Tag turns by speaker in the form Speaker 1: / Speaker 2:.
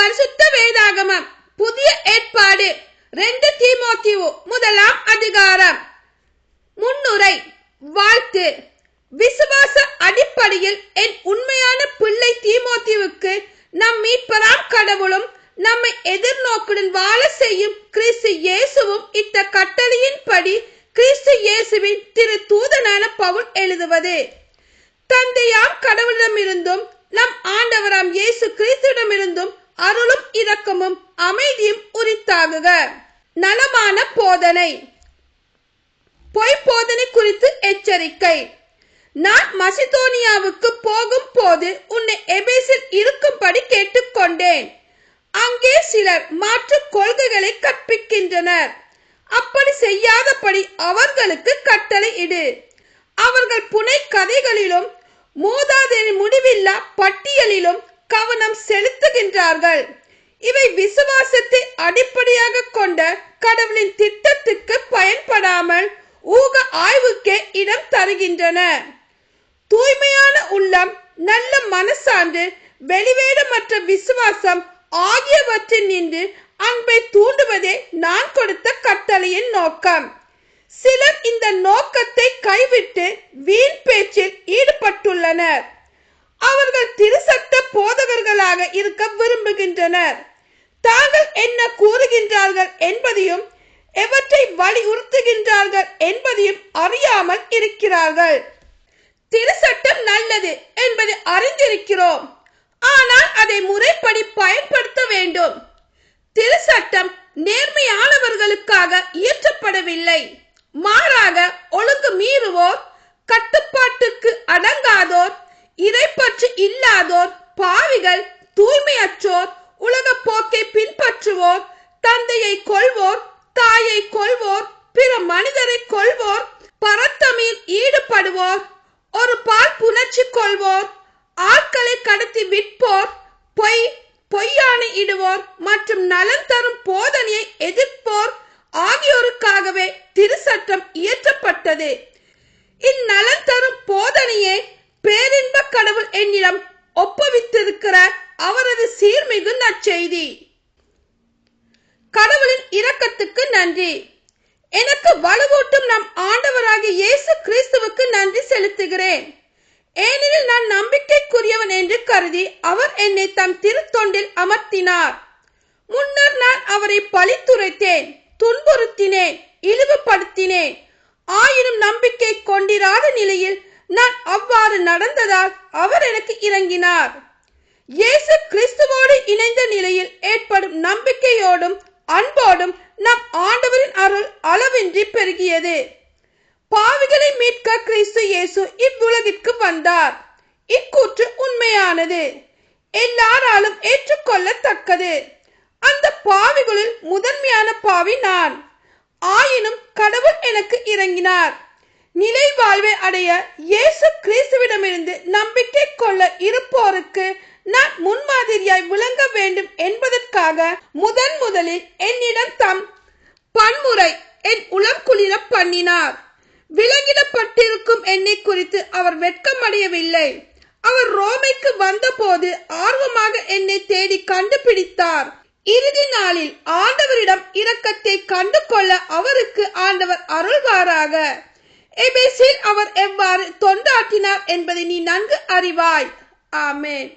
Speaker 1: பரிசுத்த வேதாகமம் புதிய ஏற்பாடு 2 தீமோத்தேயு 1ஆம் அதிகாரம். முன்னுரை. வாழ்த்து. விசுவாச அடிப்படையில் என் உண்மையான பிள்ளை தீமோத்தேயுவுக்கு நம் மீட்பராம் கடவுளும் நம்மை எதிர்நோக்குடன் வாழ செய்யும் கிறிஸ்து இயேசுவும் இட்ட கட்டளையின்படி கிறிஸ்து இயேசுவின் திரு தூதனான பவுல் எழுதுவது. தந்தையாம் கடவுளிடமிருந்தும் நம் ஆண்டவராம் இயேசு கிறிஸ்துவிடமிருந்தும் அருளும் இரக்கமும் அமைதியும் உரித்தாகுக. நலமான போதனை. பொய் போதனை குறித்து எச்சரிக்கை. நான் மசிதோனியாவுக்கு போகும் போது உன்னை எபேசில் இருக்கும்படி கேட்டுக்கொண்டேன். அங்கே சிலர் மாற்று கொள்கைகளை கற்பிக்கின்றனர். அப்படி செய்யாதபடி அவர்களுக்கு கட்டளை இடு. அவர்கள் புனை கதைகளிலும் மூதாதையரின் முடிவில்லா பட்டியலிலும் கவனம் செலுத்துகின்றார்கள். இவை விசுவாசத்தை அடிப்படையாக கொண்ட கடவுளின் திட்டத்துக்கு பயன்படாமல் ஊக ஆய்வுக்கே இடம் தருகின்றன. தூய்மையான உள்ளம், நல்ல மனசான்று, வெளிவேடமற்ற விசுவாசம் ஆகியவற்றில் நின்று அன்பை தூண்டுவதே நான் கொடுத்த கட்டளையின் நோக்கம். சிலர் இந்த நோக்கத்தை கைவிட்டு வீண் பேச்சில் ஈடுபட்டுள்ளனர். அவர்கள் திருச்சட்ட போதகர்களாக இருக்க விரும்புகின்றனர். தாங்கள் என்ன கூறுகின்றார்கள் என்பதையும் எவற்றை வலியுறுத்துகின்றார்கள் என்பதையும் அறியாமல் இருக்கிறார்கள். திருச்சட்டம் நல்லது என்பதை அறிந்திருக்கிறோம், ஆனால் அதை முறைப்படி பயன்படுத்த வேண்டும். திருச்சட்டம் நேர்மையானவர்களுக்காக இயற்றப்படவில்லை. மாறாக ஒழுங்கு மீறுவோர், கட்டுப்பாட்டுக்கு அடங்காதோர், இறைப்பற்று இல்லாதோர், பாவிகள், தூய்மையற்றோர், உலக போக்கை பின்பற்றுவோர், தந்தையை கொல்வோர், தாயை கொல்வோர், பிற மனிதரை கொல்வோர், பரத்தமில் ஈடுபடுவோர், ஒரு பால் புணர்ச்சி கொள்வோர், ஆட்களை கடத்தி விற்போர், பொய்யானை இடுவோர் மற்றும் நலன் தரும் போதனையை எதிர்ப்போர் ஆகியோருக்காகவே திருச்சட்டம் இயற்றப்பட்டது. இந்நலன் தரும் போதனையை பேரின்ப கடவுள் என்னிடம் ஒப்புவித்திருக்கிற அவரது சீர்மிகு நற்செய்தி. கடவுளின் இரக்கத்துக்கு நன்றி. எனக்கு வலுவூட்டும் நம் ஆண்டவராகிய இயேசு கிறிஸ்துவுக்கு நன்றி செலுத்துகிறேன். ஏனெனில் நான் நம்பிக்கைக்குரியவன் என்று கருதி அவர் என்னை தம் திருத்தொண்டில் அமர்த்தினார். முன்னர் நான் அவரை பழித்துரைத்தேன், துன்புறுத்தினேன், இழிவுபடுத்தினேன். ஆயினும் நம்பிக்கை கொண்டிராத நிலையில் நான் அவ்வாறு நடந்ததால் அவர் எனக்கு இறங்கினார். இயேசு கிறிஸ்துவோடு இணைந்த நிலையில் ஏற்படும் நம்பிக்கையோடும் அன்போடும் நம் ஆண்டவரின் அருள் அளவின்றி பெருகியது. பாவிகளை மீட்க கிறிஸ்து இயேசு இவ்வுலகிற்கு வந்தார். இக்கூற்று உண்மையானது, எல்லாராலும் ஏற்றுக்கொள்ளத்தக்கது. அந்த பாவிகளில் முதன்மையான பாவி நான். ஆயினும் கடவுள் எனக்கு இறங்கினார். நிலை வாழ்வை அடைய இயேசு கிறிஸ்துவிடமிருந்து நம்பிக்கை கொள்ள இருப்போருக்கு நான் முன்மாதிரியாய் விளங்க வேண்டும் என்பதற்காக முதலில் என்னிடம் தம் பன்முறை என் உளம் குளிர பண்ணினார். விலகிடப்பட்டிருக்கும் என்னை குறித்து அவர் வெட்கமடையவில்லை. அவர் ரோமைக்கு வந்த போது ஆர்வமாக என்னை தேடி கண்டுபிடித்தார். இறுதி நாளில் ஆண்டவரிடம் இரக்கத்தை கண்டு கொள்ள அவருக்கு ஆண்டவர் அருள்வாராக. எபேசில் அவர் எவ்வாறு தொண்டாற்றினார் என்பதை நீ நன்கு அறிவாய். ஆமென்.